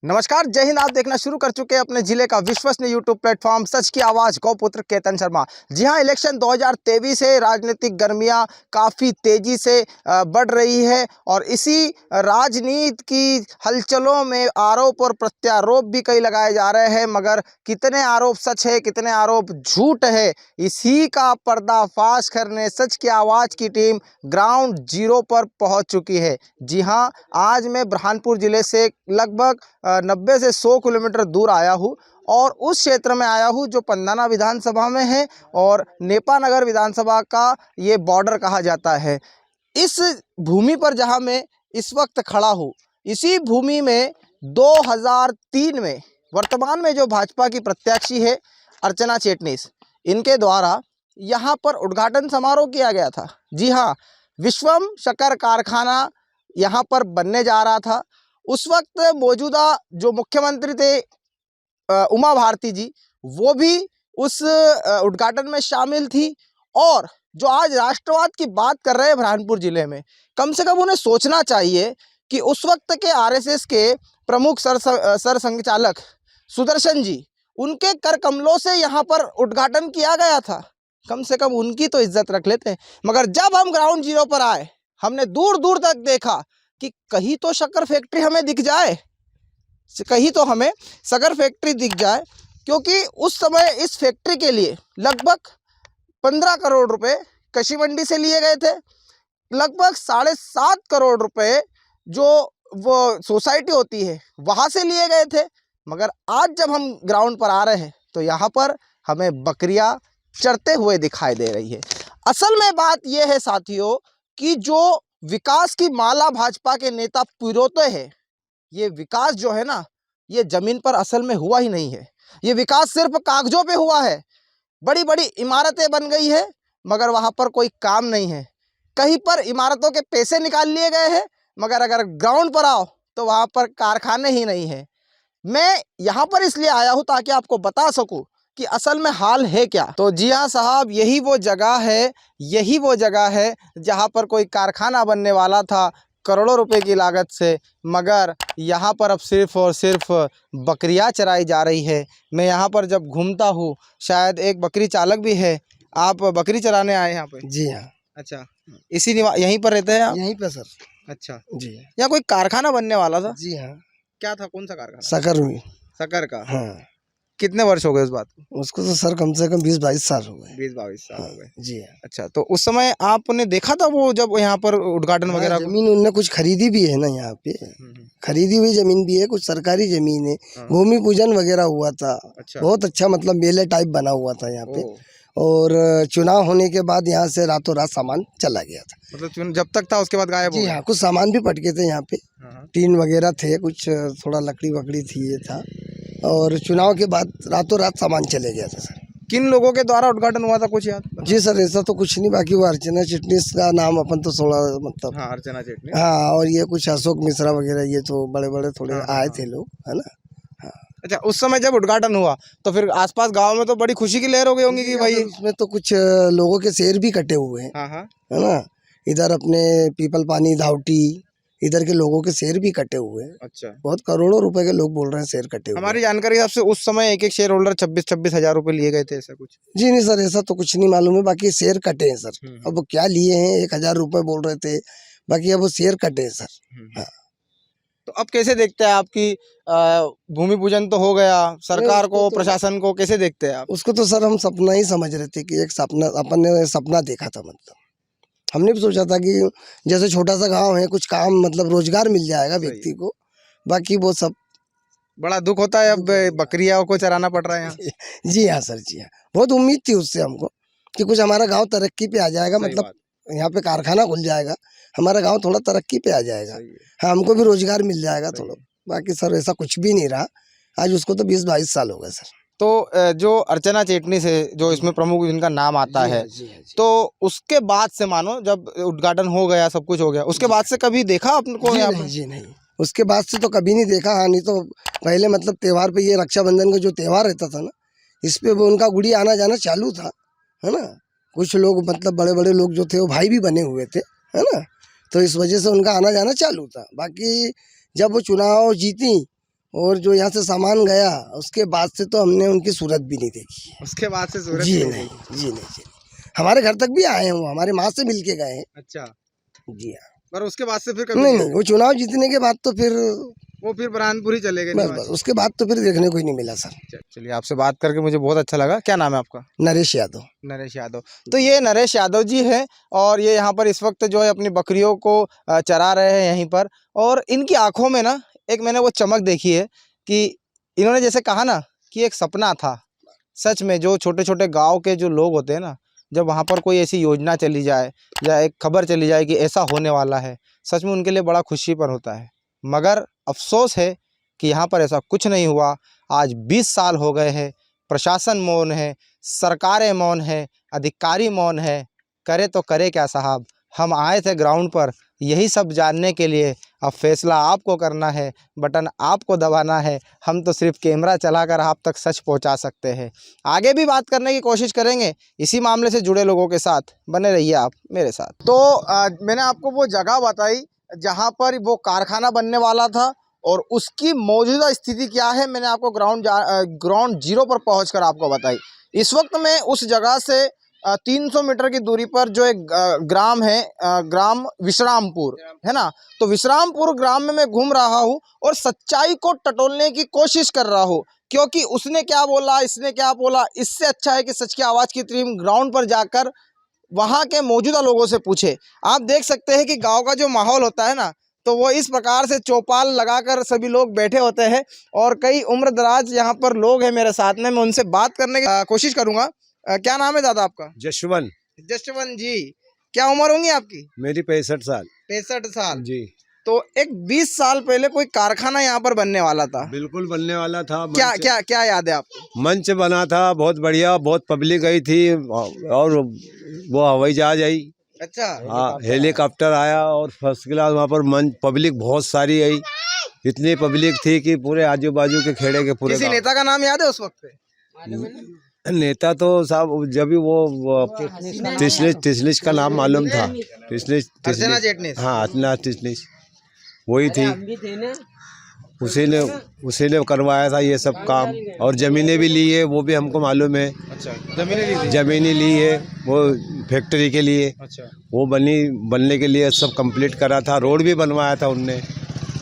नमस्कार, जय हिंद। आप देखना शुरू कर चुके हैं अपने जिले का विश्वसनीय यूट्यूब प्लेटफॉर्म सच की आवाज़ गौपुत्र केतन शर्मा। जी हां, इलेक्शन 2023 है। राजनीतिक गर्मियां काफ़ी तेज़ी से बढ़ रही है और इसी राजनीति की हलचलों में आरोप और प्रत्यारोप भी कई लगाए जा रहे हैं, मगर कितने आरोप सच है, कितने आरोप झूठ है, इसी का पर्दाफाश करने सच की आवाज़ की टीम ग्राउंड जीरो पर पहुंच चुकी है। जी हां, आज मैं बुरहानपुर ज़िले से लगभग 90 से 100 किलोमीटर दूर आया हूँ और उस क्षेत्र में आया हूँ जो पंधाना विधानसभा में है और नेपा नगर विधानसभा का ये बॉर्डर कहा जाता है। इस भूमि पर जहाँ मैं इस वक्त खड़ा हूँ, इसी भूमि में 2003 में वर्तमान में जो भाजपा की प्रत्याशी है अर्चना चिटनीस, इनके द्वारा यहाँ पर उद्घाटन समारोह किया गया था। जी हाँ, विश्वम शक्कर कारखाना यहाँ पर बनने जा रहा था। उस वक्त मौजूदा जो मुख्यमंत्री थे उमा भारती जी, वो भी उस उद्घाटन में शामिल थी। और जो आज राष्ट्रवाद की बात कर रहे हैं बुरहानपुर जिले में, कम से कम उन्हें सोचना चाहिए कि उस वक्त के आरएसएस के प्रमुख सर संघचालक सुदर्शन जी, उनके कर कमलों से यहाँ पर उद्घाटन किया गया था। कम से कम उनकी तो इज्जत रख लेते हैं। मगर जब हम ग्राउंड जीरो पर आए, हमने दूर दूर तक देखा कि कहीं तो शक्कर फैक्ट्री हमें दिख जाए, कहीं तो हमें शक्कर फैक्ट्री दिख जाए, क्योंकि उस समय इस फैक्ट्री के लिए लगभग 15 करोड़ रुपए कृषि मंडी से लिए गए थे। लगभग 7.5 करोड़ रुपए जो वो सोसाइटी होती है वहाँ से लिए गए थे। मगर आज जब हम ग्राउंड पर आ रहे हैं तो यहाँ पर हमें बकरियाँ चरते हुए दिखाई दे रही है। असल में बात यह है साथियों कि जो विकास की माला भाजपा के नेता पिरोते हैं, ये विकास जो है ना, ये जमीन पर असल में हुआ ही नहीं है। ये विकास सिर्फ कागजों पे हुआ है। बड़ी बड़ी इमारतें बन गई है मगर वहाँ पर कोई काम नहीं है। कहीं पर इमारतों के पैसे निकाल लिए गए हैं, मगर अगर ग्राउंड पर आओ तो वहाँ पर कारखाने ही नहीं है। मैं यहाँ पर इसलिए आया हूँ ताकि आपको बता सकूँ कि असल में हाल है क्या। तो जी हाँ साहब, यही वो जगह है जहाँ पर कोई कारखाना बनने वाला था करोड़ों रुपए की लागत से, मगर यहाँ पर अब सिर्फ और सिर्फ बकरियाँ चराई जा रही है। मैं यहाँ पर जब घूमता हूँ, शायद एक बकरी चालक भी है। आप बकरी चराने आए यहाँ पे? जी हाँ। अच्छा, यहीं पर रहते हैं आप? यहीं पे सर। अच्छा, जी यहाँ कोई कारखाना बनने वाला था? जी हाँ। क्या था, कौन सा कारखाना? शक्कर में। शक्कर का? हाँ। कितने वर्ष हो गए उस बात को? उसको तो सर कम से कम 20-22 साल हो गए। 20-22 साल हो गए। जी हाँ। अच्छा, तो उस समय आपने देखा था वो जब यहाँ पर उद्घाटन वगैरह? जमीन उनने कुछ खरीदी भी है ना यहाँ पे। खरीदी हुई जमीन भी है, कुछ सरकारी जमीन है। भूमि पूजन वगैरह हुआ था। अच्छा। बहुत अच्छा, मतलब मेले टाइप बना हुआ था यहाँ पे। और चुनाव होने के बाद यहाँ से रातों रात सामान चला गया था। मतलब जब तक था उसके बाद गायब हो जी गया? हाँ, कुछ सामान भी पटके थे यहाँ पे। टीन वगैरह थे, कुछ थोड़ा लकड़ी वकड़ी थी, ये था। और चुनाव के बाद रातों रात सामान चले गया था सर। किन लोगों के द्वारा उद्घाटन हुआ था, कुछ याद? जी सर, ऐसा तो कुछ नहीं, बाकी वो अर्चना चिटनीस का नाम अपन तो थोड़ा मतलब। हाँ, अर्चना चिटनीस। हाँ, और ये कुछ अशोक मिश्रा वगैरह, ये तो बड़े बड़े थोड़े आए थे लोग, है ना। हाँ। अच्छा, उस समय जब उद्घाटन हुआ तो फिर आसपास गांव में तो बड़ी खुशी की लहर हो गई होंगी कि भाई उसमें तो कुछ लोगों के शेर भी कटे हुए हैं। हाँ, है ना। इधर अपने पीपल पानी धावटी, इधर के लोगों के शेर भी कटे हुए हैं। अच्छा, बहुत करोड़ों रुपए के लोग बोल रहे हैं शेर कटे हुए। हमारी जानकारी हिसाब से उस समय एक शेयर होल्डर 26-26 हजार रुपए लिए गए थे, ऐसा कुछ? जी नहीं सर, ऐसा तो कुछ नहीं मालूम है, बाकी शेर कटे हैं सर। अब वो क्या लिए हैं, 1000 रुपए बोल रहे थे, बाकी अब वो शेर कटे हैं सर। हाँ। तो अब कैसे देखते हैं आपकी भूमि पूजन तो हो गया, सरकार को, प्रशासन को कैसे देखते हैं आप? उसको तो सर हम सपना ही समझ रहे थे कि एक सपना, अपन ने सपना देखा था। मतलब हमने भी सोचा था कि जैसे छोटा सा गांव है, कुछ काम मतलब रोजगार मिल जाएगा व्यक्ति को। बाकी वो सब बड़ा दुख होता है, अब बकरियों को चराना पड़ रहा है यहाँ। जी हाँ सर, जी हाँ। बहुत उम्मीद थी उससे हमको कि कुछ हमारा गांव तरक्की पे आ जाएगा, मतलब यहाँ पे कारखाना खुल जाएगा, हमारा गांव थोड़ा तरक्की पे आ जाएगा। हाँ, हमको भी रोजगार मिल जाएगा थोड़ा। बाकी सर ऐसा कुछ भी नहीं रहा। आज उसको तो 20-22 साल हो गए सर। तो जो अर्चना चिटनीस है, जो इसमें प्रमुख जिनका नाम आता है, तो उसके बाद से मानो जब उद्घाटन हो गया, सब कुछ हो गया, उसके बाद से कभी देखा आपको यहाँ पर? जी नहीं, उसके बाद से तो कभी नहीं देखा। हाँ, नहीं तो पहले मतलब त्योहार पे, ये रक्षाबंधन का जो त्योहार रहता था ना, इस पे वो उनका गुड़ी आना जाना चालू था, है ना। कुछ लोग मतलब बड़े बड़े लोग जो थे वो भाई भी बने हुए थे, है ना। तो इस वजह से उनका आना जाना चालू था। बाकी जब वो चुनाव जीती और जो यहाँ से सामान गया उसके बाद से तो हमने उनकी सूरत भी नहीं देखी। उसके बाद से सूरत जी नहीं नहीं, देखी। जी नहीं, जी नहीं। हमारे घर तक भी आए हैं, वो हमारे माँ से मिल के गए हैं। अच्छा, जी हाँ। पर उसके बाद से फिर कभी नहीं नहीं, वो चुनाव जीतने के बाद तो फिर वो फिर बुरहानपुर ही चले गए बस निवासी। बस उसके बाद तो फिर देखने को ही नहीं मिला सर। चलिए, आपसे बात करके मुझे बहुत अच्छा लगा। क्या नाम है आपका? नरेश यादव। नरेश यादव। तो ये नरेश यादव जी हैं और ये यहाँ पर इस वक्त जो है अपनी बकरियों को चरा रहे हैं यहीं पर। और इनकी आंखों में ना एक मैंने वो चमक देखी है कि इन्होंने जैसे कहा ना कि एक सपना था। सच में जो छोटे छोटे गांव के जो लोग होते हैं ना, जब वहाँ पर कोई ऐसी योजना चली जाए या एक खबर चली जाए कि ऐसा होने वाला है, सच में उनके लिए बड़ा खुशी पर होता है। मगर अफसोस है कि यहाँ पर ऐसा कुछ नहीं हुआ। आज 20 साल हो गए हैं, प्रशासन मौन है, सरकारें मौन है, अधिकारी मौन है। करे तो करे क्या साहब। हम आए थे ग्राउंड पर यही सब जानने के लिए। अब फैसला आपको करना है, बटन आपको दबाना है। हम तो सिर्फ कैमरा चलाकर आप तक सच पहुंचा सकते हैं। आगे भी बात करने की कोशिश करेंगे इसी मामले से जुड़े लोगों के साथ। बने रहिए आप मेरे साथ। तो मैंने आपको वो जगह बताई जहाँ पर वो कारखाना बनने वाला था और उसकी मौजूदा स्थिति क्या है मैंने आपको ग्राउंड जीरो पर पहुंचकर आपको बताई। इस वक्त मैं उस जगह से 300 मीटर की दूरी पर जो एक ग्राम है, ग्राम विश्रामपुर है ना, तो विश्रामपुर ग्राम में मैं घूम रहा हूँ और सच्चाई को टटोलने की कोशिश कर रहा हूँ। क्योंकि उसने क्या बोला, इसने क्या बोला, इससे अच्छा है कि सच की आवाज़ की टीम ग्राउंड पर जाकर वहाँ के मौजूदा लोगों से पूछे। आप देख सकते हैं कि गांव का जो माहौल होता है ना, तो वो इस प्रकार से चौपाल लगाकर सभी लोग बैठे होते हैं और कई उम्र दराज यहाँ पर लोग हैं मेरे साथ में। मैं उनसे बात करने की कोशिश करूँगा। क्या नाम है दादा आपका? जशवंत। जसवंत जी, क्या उम्र होंगी आपकी? मेरी 65 साल। 65 साल जी, तो एक 20 साल पहले कोई कारखाना यहाँ पर बनने वाला था। बिल्कुल बनने वाला था। क्या क्या क्या याद है आपको? मंच बना था, बहुत बढ़िया, बहुत पब्लिक आई थी और वो हवाई जहाज आई। अच्छा, हाँ, हेलीकॉप्टर आया और फर्स्ट क्लास वहाँ पर मंच, पब्लिक बहुत सारी आई। इतनी पब्लिक थी कि पूरे आजू बाजू के खेड़े के पूरे किसी नेता का नाम याद है उस वक्त पे? नेता तो साहब जब भी वो टिसलिश का नाम मालूम था। अर्चना जेटनिस। हाँ, अर्चना टिसलिश वही थी। उसी ने करवाया था ये सब काम और ज़मीनें भी ली है, वो भी हमको मालूम है। अच्छा, ज़मीनें ली है वो फैक्ट्री के लिए। अच्छा, वो बनने के लिए सब कंप्लीट करा था। रोड भी बनवाया था उनने,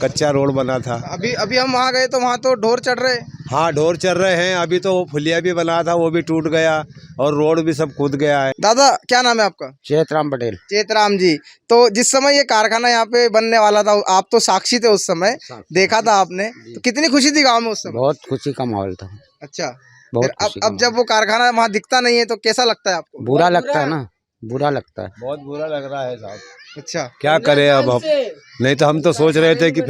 कच्चा रोड बना था। अभी हम वहाँ गए तो वहाँ तो ढोर चढ़ रहे। हाँ, ढोर चल रहे हैं। अभी तो वो फुलिया भी बना था, वो भी टूट गया और रोड भी सब कूद गया है। दादा क्या नाम है आपका? चेतराम पटेल। चेतराम जी, तो जिस समय ये कारखाना यहाँ पे बनने वाला था आप तो साक्षी थे उस समय, देखा था आपने, तो कितनी खुशी थी गांव में उस समय? बहुत खुशी का माहौल था। अच्छा, बहुत फिर खुशी का अब जब वो कारखाना वहाँ दिखता नहीं है तो कैसा लगता है आपको? बुरा लगता है ना, बुरा लगता है। बहुत बुरा लग रहा है साहब। अच्छा, क्या करें अब हम। नहीं तो हम तो सोच रहे थे कि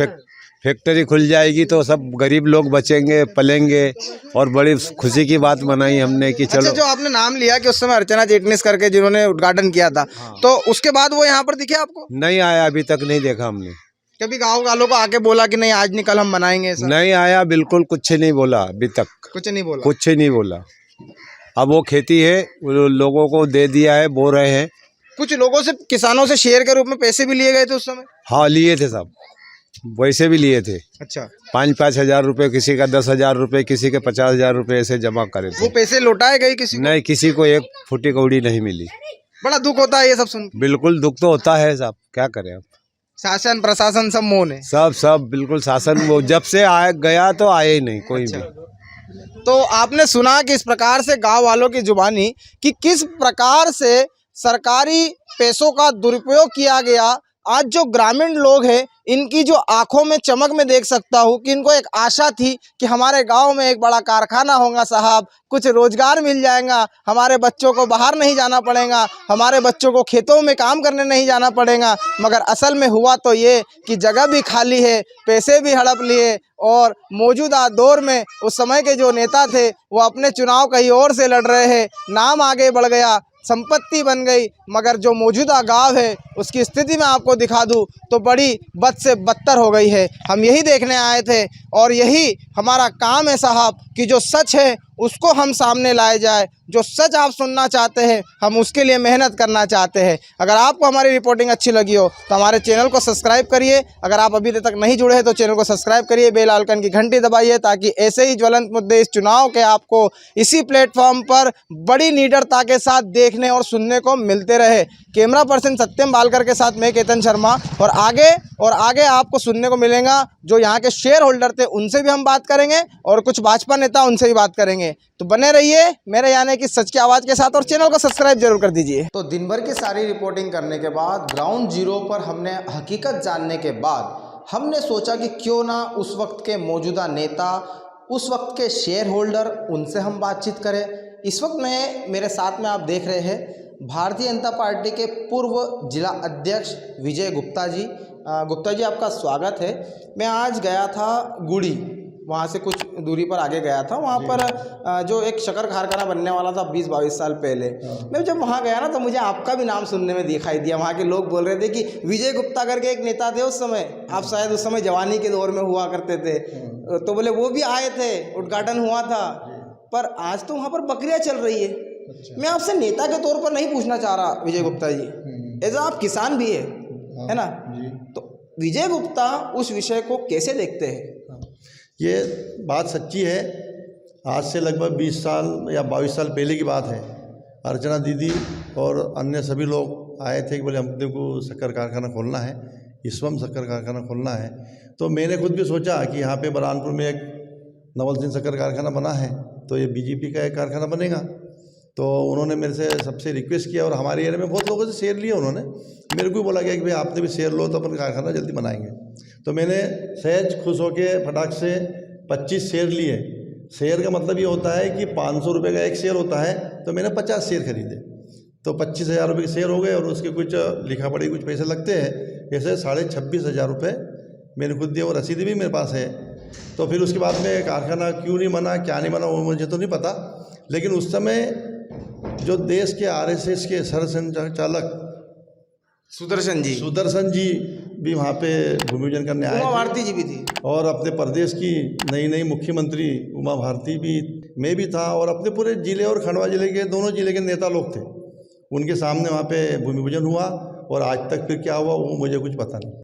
फैक्ट्री खुल जाएगी तो सब गरीब लोग बचेंगे, पलेंगे और बड़ी खुशी की बात बनाई हमने कि चलो। अच्छा, जो आपने नाम लिया कि उस समय अर्चना जेटनिस करके जिन्होंने उद्घाटन किया था, तो उसके बाद वो यहाँ पर दिखे आपको? नहीं आया, अभी तक नहीं देखा हमने। कभी गाँव वालों को आके बोला कि नहीं आज नहीं कल हम बनाएंगे ऐसा? नहीं आया, बिल्कुल कुछ नहीं बोला अभी तक। कुछ नहीं बोला? कुछ नहीं बोला। अब वो खेती है, वो लोगों को दे दिया है, बो रहे हैं। कुछ लोगों से, किसानों से शेयर के रूप में पैसे भी लिए गए थे उस समय? हाँ, लिए थे सब, वैसे भी लिए थे। अच्छा, 5-5 हज़ार रुपये, किसी का 10,000 रुपये, किसी के 50,000 रुपये ऐसे जमा करे थे। वो पैसे लौटाए गए किसी को? नहीं, किसी को एक फुटी कौड़ी नहीं मिली। बड़ा दुख होता है ये सब सुन के। बिल्कुल दुख तो होता है साहब, क्या करें अब। शासन प्रशासन सब मौन है। सब बिल्कुल शासन, वो जब से आया गया तो आए ही नहीं कोई भी। तो आपने सुना कि इस प्रकार से गांव वालों की जुबानी कि किस प्रकार से सरकारी पैसों का दुरुपयोग किया गया। आज जो ग्रामीण लोग हैं इनकी जो आंखों में चमक में देख सकता हूँ कि इनको एक आशा थी कि हमारे गांव में एक बड़ा कारखाना होगा साहब, कुछ रोजगार मिल जाएगा, हमारे बच्चों को बाहर नहीं जाना पड़ेगा, हमारे बच्चों को खेतों में काम करने नहीं जाना पड़ेगा। मगर असल में हुआ तो ये कि जगह भी खाली है, पैसे भी हड़प लिए और मौजूदा दौर में उस समय के जो नेता थे वो अपने चुनाव कहीं और से लड़ रहे हैं। नाम आगे बढ़ गया, संपत्ति बन गई, मगर जो मौजूदा गांव है उसकी स्थिति मैं आपको दिखा दूं तो बड़ी बद से बदतर हो गई है। हम यही देखने आए थे और यही हमारा काम है साहब कि जो सच है उसको हम सामने लाए जाए। जो सच आप सुनना चाहते हैं, हम उसके लिए मेहनत करना चाहते हैं। अगर आपको हमारी रिपोर्टिंग अच्छी लगी हो तो हमारे चैनल को सब्सक्राइब करिए। अगर आप अभी तक नहीं जुड़े हैं तो चैनल को सब्सक्राइब करिए, बेल आइकन की घंटी दबाइए, ताकि ऐसे ही ज्वलंत मुद्दे इस चुनाव के आपको इसी प्लेटफॉर्म पर बड़ी निडरता के साथ देखने और सुनने को मिलते रहे। कैमरा पर्सन सत्यम बालकर के साथ मैं केतन शर्मा, और आगे आपको सुनने को मिलेगा जो यहाँ के शेयर होल्डर थे, उनसे भी हम बात करेंगे, और कुछ भाजपा नेता उनसे भी बात करेंगे। तो बने रहिए मेरे यानी कि सच की आवाज़ के साथ, और चैनल को सब्सक्राइब जरूर कर दीजिए। तो दिन भर की सारी रिपोर्टिंग करने के बाद, ग्राउंड जीरो पर हमने हकीकत जानने के बाद, हमने सोचा कि क्यों ना उस वक्त के मौजूदा नेता, उस वक्त के शेयर होल्डर, उनसे हम बातचीत करें। इस वक्त मेरे साथ में आप देख रहे हैं भारतीय जनता पार्टी के पूर्व जिला अध्यक्ष विजय गुप्ता जी। गुप्ता जी, आपका स्वागत है। मैं आज गया था गुड़ी, वहाँ से कुछ दूरी पर आगे गया था। वहाँ पर जो एक शक्कर कारखाना बनने वाला था 20-22 साल पहले, मैं जब वहाँ गया ना तो मुझे आपका भी नाम सुनने में दिखाई दिया। वहाँ के लोग बोल रहे थे कि विजय गुप्ता करके एक नेता थे उस समय, आप शायद उस समय जवानी के दौर में हुआ करते थे, तो बोले वो भी आए थे, उद्घाटन हुआ था। पर आज तो वहाँ पर बकरियाँ चल रही है। मैं आपसे नेता के तौर पर नहीं पूछना चाह रहा विजय गुप्ता जी, एज आप किसान भी है ना, तो विजय गुप्ता उस विषय को कैसे देखते हैं? ये बात सच्ची है। आज से लगभग 20 साल या 22 साल पहले की बात है। अर्चना दीदी और अन्य सभी लोग आए थे कि बोले हमने को शक्कर कारखाना खोलना है, ईसवम शक्कर कारखाना खोलना है। तो मैंने खुद भी सोचा कि यहाँ पे बरहानपुर में एक नवल सिंह शक्कर कारखाना बना है, तो ये बीजेपी का एक कारखाना बनेगा। तो उन्होंने मेरे से सबसे रिक्वेस्ट किया, और हमारे एरिया में बहुत लोगों से शेयर लिए उन्होंने। मेरे को भी बोला गया कि भाई आपने भी शेयर लो तो अपन कारखाना जल्दी बनाएंगे। तो मैंने सहज खुश होके फटाक से 25 शेयर लिए। शेयर का मतलब ये होता है कि 500 रुपये का एक शेयर होता है, तो मैंने 50 शेयर खरीदे, तो 25,000 रुपये के शेयर हो गए। और उसके कुछ लिखा पढ़ी कुछ पैसे लगते हैं, ऐसे 26,500 रुपये मैंने खुद दिए, और रसीद भी मेरे पास है। तो फिर उसके बाद में कारखाना क्यों नहीं बना, क्या नहीं बना, वो मुझे तो नहीं पता। लेकिन उस समय जो देश के RSS के सरसंघचालक सुदर्शन जी भी वहाँ पे भूमि पूजन करने आए, उमा भारती जी भी थी, और अपने प्रदेश की नई मुख्यमंत्री उमा भारती भी, मैं भी था, और अपने पूरे जिले और खंडवा जिले के दोनों जिले के नेता लोग थे। उनके सामने वहाँ पे भूमि पूजन हुआ, और आज तक फिर क्या हुआ वो मुझे कुछ पता नहीं।